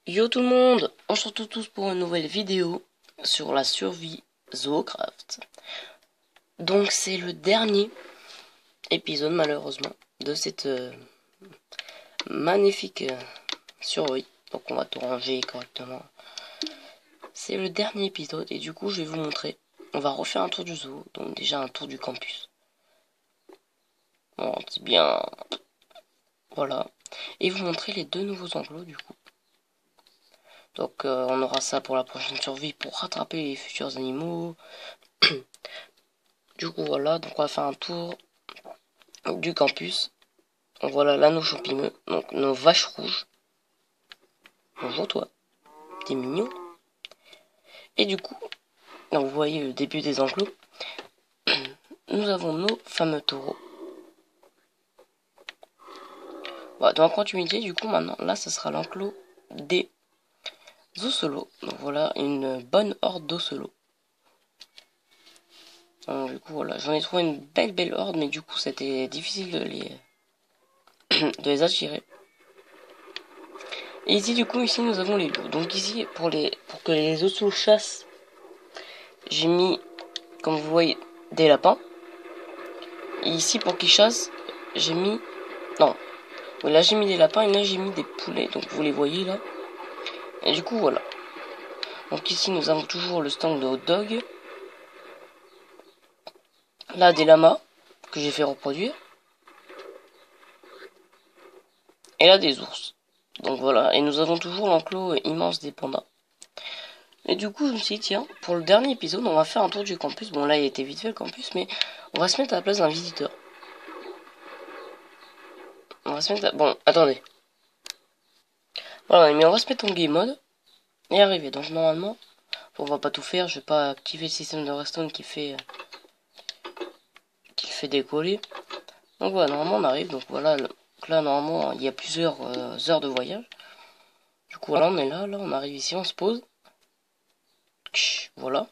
Yo tout le monde, on se retrouve tous pour une nouvelle vidéo sur la survie Zoocraft. Donc c'est le dernier épisode malheureusement de cette magnifique survie. Donc on va tout ranger correctement. C'est le dernier épisode et du coup je vais vous montrer. On va refaire un tour du zoo, donc déjà un tour du campus. Bon, c'est bien. Voilà. Et vous montrer les deux nouveaux enclos du coup. Donc on aura ça pour la prochaine survie pour rattraper les futurs animaux. Du coup voilà, donc on va faire un tour du campus. Donc voilà là nos champignons, donc nos vaches rouges. Bonjour toi, t'es mignon. Et du coup, donc vous voyez le début des enclos. Nous avons nos fameux taureaux. Voilà, dans la continuité du coup maintenant, là ça sera l'enclos des ocelots. Donc voilà une bonne horde d'ocelots. Donc du coup voilà, j'en ai trouvé une belle horde, mais du coup c'était difficile de les attirer. Et ici du coup ici nous avons les loups. Donc ici pour que les ocelots chassent, j'ai mis, comme vous voyez, des lapins. Et ici pour qu'ils chassent, j'ai mis, non, là j'ai mis des lapins et là j'ai mis des poulets. Donc vous les voyez là. Et du coup voilà. Donc ici nous avons toujours le stand de hot dog. Là des lamas que j'ai fait reproduire. Et là des ours. Donc voilà. Et nous avons toujours l'enclos immense des pandas. Et du coup, je me suis dit, tiens, pour le dernier épisode, on va faire un tour du campus. Bon, là, il était vite fait le campus, mais on va se mettre à la place d'un visiteur. On va se mettre à... Bon, attendez. Voilà, mais on va se mettre en game mode et arriver. Donc, normalement, on va pas tout faire. Je vais pas activer le système de redstone qui fait décoller. Donc, voilà, normalement, on arrive. Donc, voilà, là, normalement, il y a plusieurs heures de voyage. Du coup, voilà, on est là, on arrive ici, on se pose. Voilà.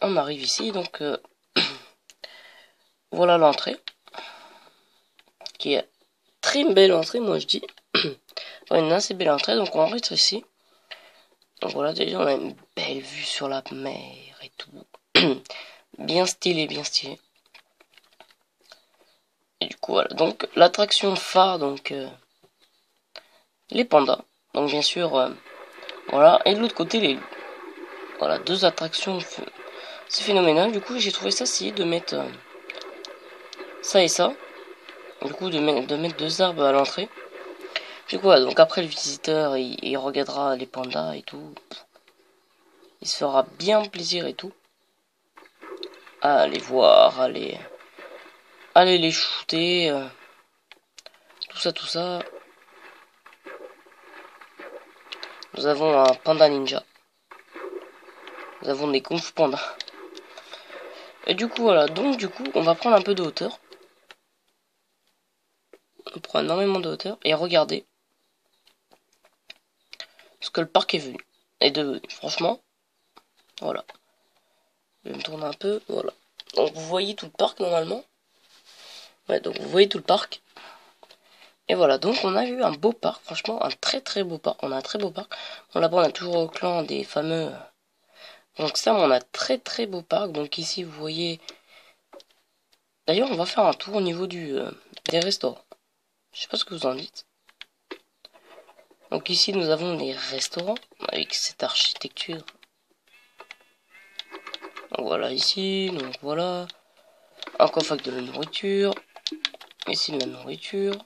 On arrive ici, donc voilà l'entrée. Qui est très belle entrée, moi je dis. Une assez belle entrée, donc on rentre ici. Donc voilà, déjà on a une belle vue sur la mer et tout. Bien stylé, bien stylé. Et du coup voilà, donc l'attraction phare, donc les pandas. Donc bien sûr, voilà. Et de l'autre côté, les loups. Voilà, deux attractions, c'est phénoménal. Du coup j'ai trouvé ça stylé de mettre ça et ça. Du coup de mettre deux arbres à l'entrée. Du coup voilà, donc après le visiteur, il regardera les pandas et tout. Il se fera bien plaisir et tout. À aller voir, aller les shooter, tout ça. Nous avons un panda ninja. Nous avons des kung fu pandas. Et du coup, voilà. Donc, du coup, on va prendre un peu de hauteur. On prend énormément de hauteur. Et regardez ce que le parc est devenu. Franchement, voilà. Je vais me tourner un peu. Voilà. Donc, vous voyez tout le parc, normalement. Ouais, donc, vous voyez tout le parc. Et voilà. Donc, on a eu un beau parc. Franchement, un très beau parc. On a un très beau parc. Bon, là-bas, on a toujours au clan des fameux... Donc ça, on a très beau parc. Donc ici, vous voyez... D'ailleurs, on va faire un tour au niveau des restaurants. Je sais pas ce que vous en dites. Donc ici, nous avons les restaurants avec cette architecture. Donc voilà, ici, donc voilà. Un coffre avec de la nourriture. Ici, de la nourriture.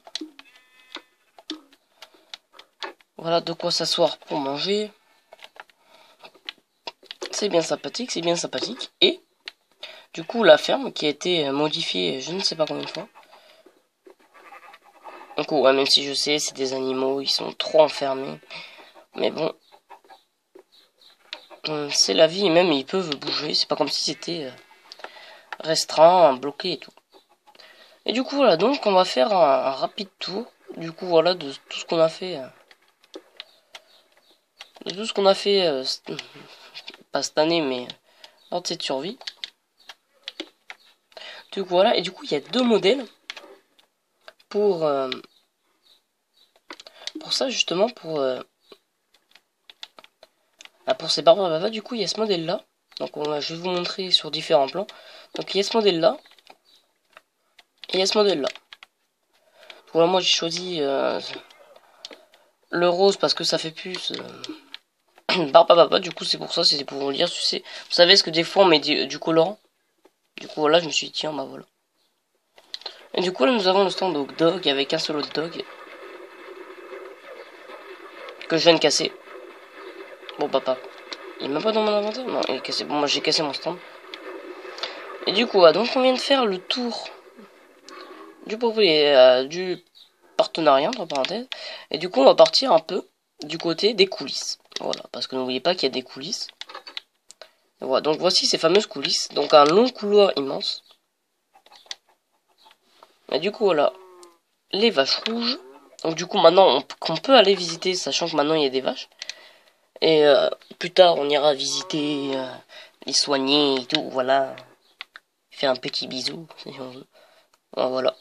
Voilà de quoi s'asseoir pour manger. C'est bien sympathique, c'est bien sympathique. Et, du coup, la ferme qui a été modifiée je ne sais pas combien de fois. Donc ouais, même si je sais, c'est des animaux, ils sont trop enfermés. Mais bon, c'est la vie, et même ils peuvent bouger. C'est pas comme si c'était restreint, bloqué et tout. Et du coup, voilà, donc on va faire un rapide tour. Du coup, voilà, de tout ce qu'on a fait. De tout ce qu'on a fait, pas cette année, mais lors de cette survie. Du coup, voilà, et du coup, il y a deux modèles pour pour ça justement, pour ces barbes à baba, du coup il y a ce modèle là. Donc je vais vous montrer sur différents plans. Donc il y a ce modèle là. Et il y a ce modèle là. Voilà, moi j'ai choisi le rose parce que ça fait plus barbe à baba. Du coup c'est pour ça, c'est pour vous dire, tu sais. Vous savez ce que des fois on met du colorant. Du coup voilà, je me suis dit tiens bah voilà. Et du coup là nous avons le stand hot dog avec un seul hot dog. Que je viens de casser. Bon papa. Il est même pas dans mon inventaire. Non, il est cassé. Bon moi j'ai cassé mon stand. Et du coup, donc on vient de faire le tour du partenariat, entre parenthèses. Et du coup, on va partir un peu du côté des coulisses. Voilà, parce que n'oubliez pas qu'il y a des coulisses. Et voilà, donc voici ces fameuses coulisses. Donc un long couloir immense. Et du coup, voilà, les vaches rouges. Donc du coup, maintenant, on peut aller visiter, sachant que maintenant, il y a des vaches. Et plus tard, on ira visiter, les soigner et tout, voilà. Faire un petit bisou, si on veut. Voilà.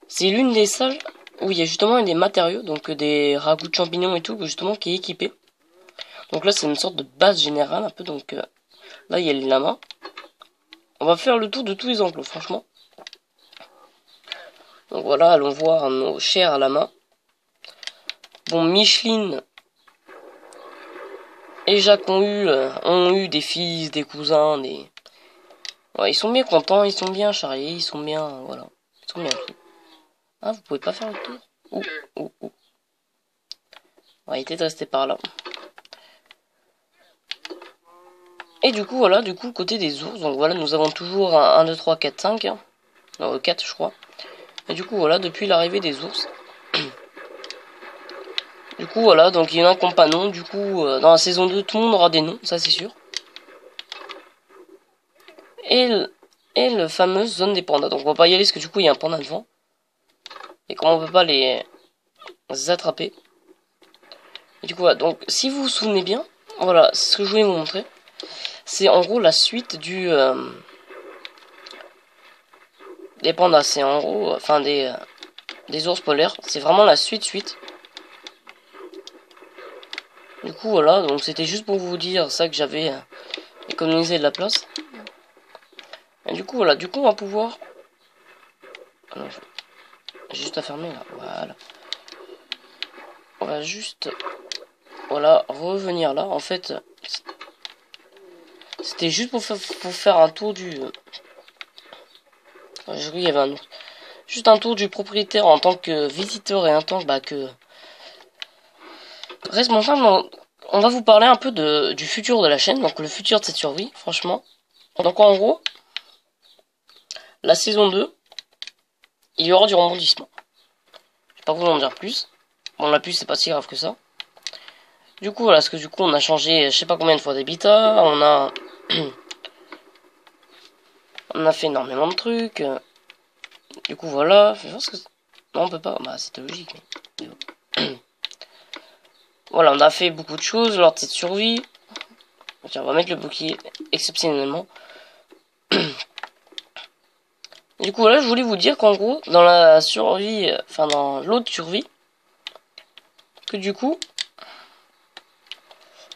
C'est l'une des salles où il y a justement des matériaux, donc des ragoûts de champignons et tout, justement, qui est équipé. Donc là, c'est une sorte de base générale, un peu, donc là, il y a les lamas. On va faire le tour de tous les enclos, franchement. Donc voilà, allons voir nos chers lamas. Bon, Micheline et Jacques ont eu des fils, des cousins, des... Ouais, ils sont bien contents, ils sont bien charriés, ils sont bien... Voilà. Ils sont bien pris. Ah, vous pouvez pas faire le tour? Ouh. On va essayer de rester par là. Et du coup, voilà, côté des ours, donc voilà, nous avons toujours un 2, 3, 4, 5. Hein. Non, 4, je crois. Et du coup, voilà, depuis l'arrivée des ours. Du coup, voilà, donc il y en a un compagnon. Du coup, dans la saison 2, tout le monde aura des noms, ça c'est sûr. Et le fameuse zone des pandas. Donc on va pas y aller parce que du coup, il y a un panda devant. Et comme on peut pas les attraper. Et du coup, voilà, donc si vous vous souvenez bien, voilà, c'est ce que je voulais vous montrer. C'est en gros la suite des pandas. C'est en gros, enfin des ours polaires. C'est vraiment la suite. Du coup, voilà, donc c'était juste pour vous dire ça que j'avais économisé de la place. Et du coup, voilà, on va pouvoir... J'ai juste à fermer, là, voilà. On va juste, voilà, revenir là. En fait, c'était juste pour faire un tour du... Je il y avait un autre. Juste un tour du propriétaire en tant que visiteur et en tant que responsable. On va vous parler un peu du futur de la chaîne, donc le futur de cette survie, franchement. Donc en gros, la saison 2, il y aura du rebondissement. Je vais pas vous en dire plus. Bon, la plus, c'est pas si grave que ça. Du coup, voilà, parce que du coup, on a changé je sais pas combien de fois d'habitat, on a... on a fait énormément de trucs. Du coup, voilà. Je pense que... Non, on peut pas. Bah, c'était logique. Mais... voilà, on a fait beaucoup de choses lors de cette survie. Tiens, on va mettre le bouclier exceptionnellement. Du coup, là, je voulais vous dire qu'en gros, dans la survie, enfin, dans l'autre survie, que du coup,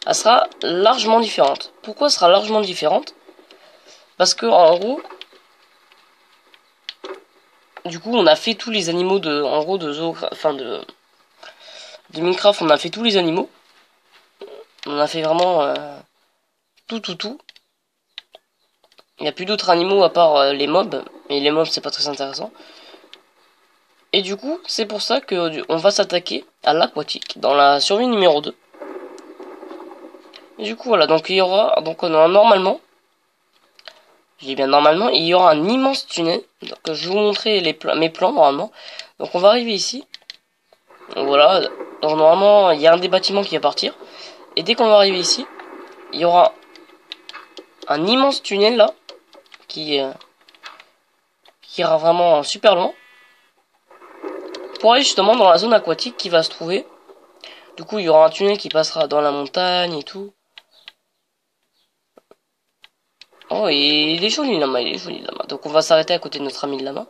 elle sera largement différente. Pourquoi elle sera largement différente? Parce que, en gros, du coup, on a fait tous les animaux de Minecraft, on a fait tous les animaux. On a fait vraiment tout. Il n'y a plus d'autres animaux à part les mobs. Et les mobs, c'est pas très intéressant. Et du coup, c'est pour ça que on va s'attaquer à l'aquatique dans la survie numéro 2. Et du coup, voilà. Donc, il y aura... Donc, on aura normalement... Je dis bien normalement, il y aura un immense tunnel. Donc, je vais vous montrer mes plans, normalement. Donc, on va arriver ici. Donc, voilà. Donc, normalement, il y a un des bâtiments qui va partir. Et dès qu'on va arriver ici, il y aura un immense tunnel, là. Qui ira vraiment super loin. Pour aller justement dans la zone aquatique qui va se trouver. Du coup, il y aura un tunnel qui passera dans la montagne et tout. Oh, et il est joli, le lama, il est joli, le lama. Donc, on va s'arrêter à côté de notre ami le lama.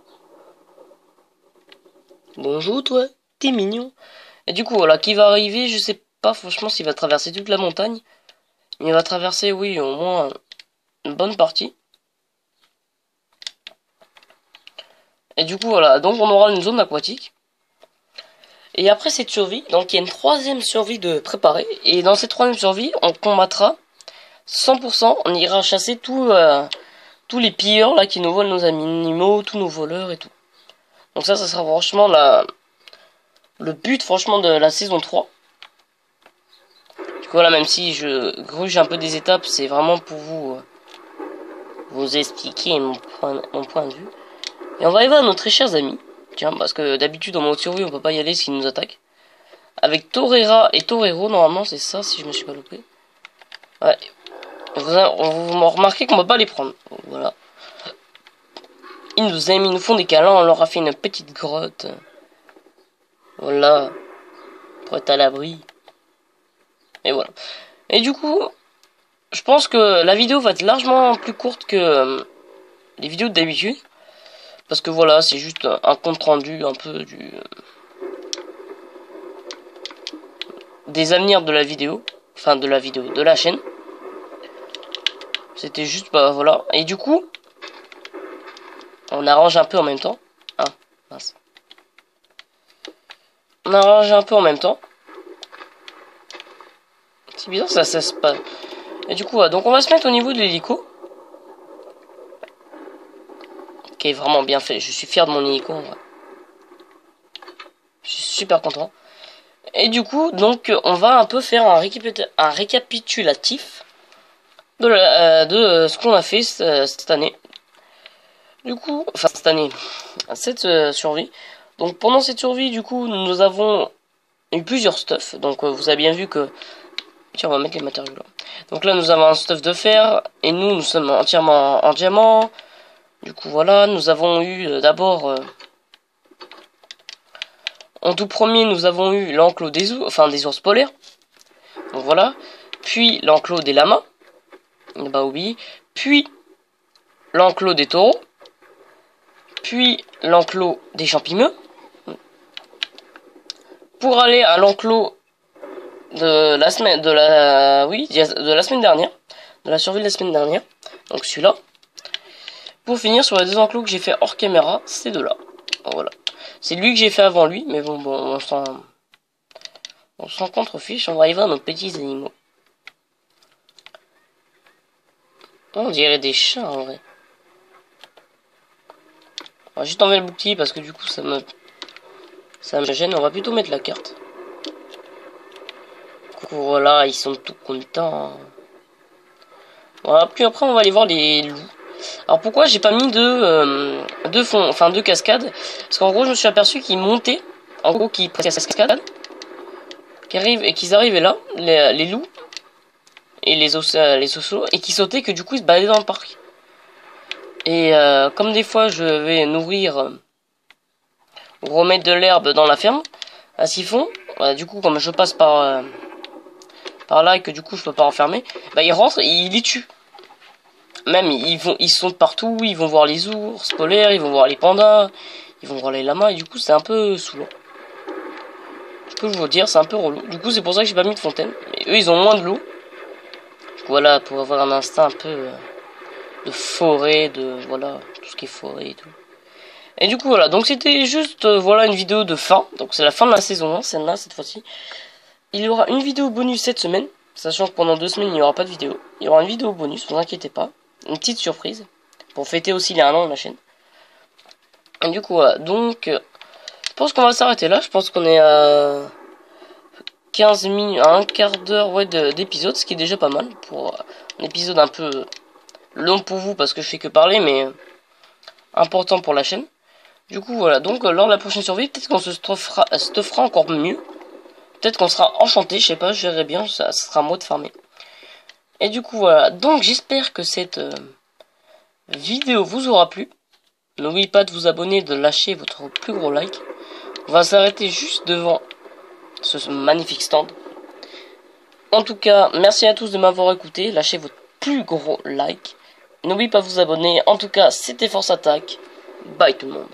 Bonjour, toi. t'es mignon. Et du coup, voilà, qui va arriver, je sais pas franchement s'il va traverser toute la montagne. Il va traverser, oui, au moins une bonne partie. Et du coup, voilà, donc on aura une zone aquatique. Et après cette survie, donc il y a une troisième survie de préparer. Et dans cette troisième survie, on combattra 100%, on ira chasser tous les pilleurs là qui nous volent nos animaux, tous nos voleurs et tout. Donc ça sera franchement le but franchement de la saison 3. Du coup voilà, même si je gruge un peu des étapes, c'est vraiment pour vous expliquer mon point de vue. Et on va aller voir nos très chers amis. Tiens, parce que d'habitude en mode survie on peut pas y aller s'ils nous attaquent. Avec Torreira et Torero, normalement c'est ça si je me suis pas loupé. Ouais. Vous remarquez qu'on va pas les prendre. Voilà. Ils nous aiment, ils nous font des câlins, on leur a fait une petite grotte. Voilà. Pour être à l'abri. Et voilà. Et du coup, je pense que la vidéo va être largement plus courte que les vidéos d'habitude. Parce que voilà, c'est juste un compte rendu un peu des avenirs de la vidéo. Enfin, de la chaîne. C'était juste, bah voilà. Et du coup, on arrange un peu en même temps. Ah, mince. On arrange un peu en même temps. C'est bizarre, ça se passe. Et du coup, ouais, donc on va se mettre au niveau de l'hélico. Qui est vraiment bien fait. Je suis fier de mon hélico, en vrai. Je suis super content. Et du coup, donc, on va un peu faire un récapitulatif de ce qu'on a fait cette année. Du coup, enfin cette année, cette survie. Donc pendant cette survie, du coup, nous avons eu plusieurs stuffs. Donc vous avez bien vu que... Tiens, on va mettre les matériaux là. Donc là, nous avons un stuff de fer. Et nous sommes entièrement en diamant. Du coup, voilà, nous avons eu d'abord... en tout premier, nous avons eu l'enclos des ours polaires. Donc voilà. Puis l'enclos des lamas. Bah oui. Puis l'enclos des taureaux. Puis l'enclos des champignons. Pour aller à l'enclos de la semaine de la semaine dernière, de la survie de la semaine dernière. Donc celui-là. Pour finir sur les deux enclos que j'ai fait hors caméra, ces deux-là. Voilà. C'est lui que j'ai fait avant lui, mais bon, on s'en contrefiche, on va y voir nos petits animaux. On dirait des chats en vrai. On va juste enlever le bouclier parce que du coup ça me gêne. On va plutôt mettre la carte. Voilà, ils sont tout contents. Voilà, puis après on va aller voir les loups. Alors pourquoi j'ai pas mis deux cascades? Parce qu'en gros je me suis aperçu qu'ils montaient, en gros qu'ils pressaient cette cascade, qu'ils arrivaient là, les loups et les ossos, et qui sautaient, que du coup ils se baladaient dans le parc. Et comme des fois je vais nourrir ou remettre de l'herbe dans la ferme, à ce qu'ils font, du coup comme je passe par là et que du coup je peux pas enfermer, bah ils rentrent et ils les tuent. Même ils sautent partout, ils vont voir les ours polaires, ils vont voir les pandas, ils vont voir les lamas, et du coup c'est un peu saoulant. Je peux vous dire, c'est un peu relou. Du coup c'est pour ça que j'ai pas mis de fontaine. Et eux ils ont moins de l'eau. Voilà, pour avoir un instinct un peu de forêt, voilà, tout ce qui est forêt et tout. Et du coup voilà, donc c'était juste voilà une vidéo de fin. Donc c'est la fin de la saison 1, celle-là cette fois-ci. Il y aura une vidéo bonus cette semaine, sachant que pendant 2 semaines il n'y aura pas de vidéo. Il y aura une vidéo bonus, ne vous inquiétez pas. Une petite surprise, pour fêter aussi les 1 an de la chaîne. Et du coup voilà, donc je pense qu'on va s'arrêter là. Je pense qu'on est à 15 minutes, à un quart d'heure d'épisode, ce qui est déjà pas mal pour un épisode un peu long pour vous parce que je fais que parler, mais important pour la chaîne. Du coup voilà, donc lors de la prochaine survie, peut-être qu'on se stuffera encore mieux. Peut-être qu'on sera enchanté, je sais pas, je verrai bien, ça sera à moi de farmer. Et du coup voilà, donc j'espère que cette vidéo vous aura plu. N'oubliez pas de vous abonner, de lâcher votre plus gros like. On va s'arrêter juste devant ce magnifique stand. En tout cas, merci à tous de m'avoir écouté, lâchez votre plus gros like. N'oubliez pas de vous abonner, en tout cas c'était Force Attack. Bye tout le monde.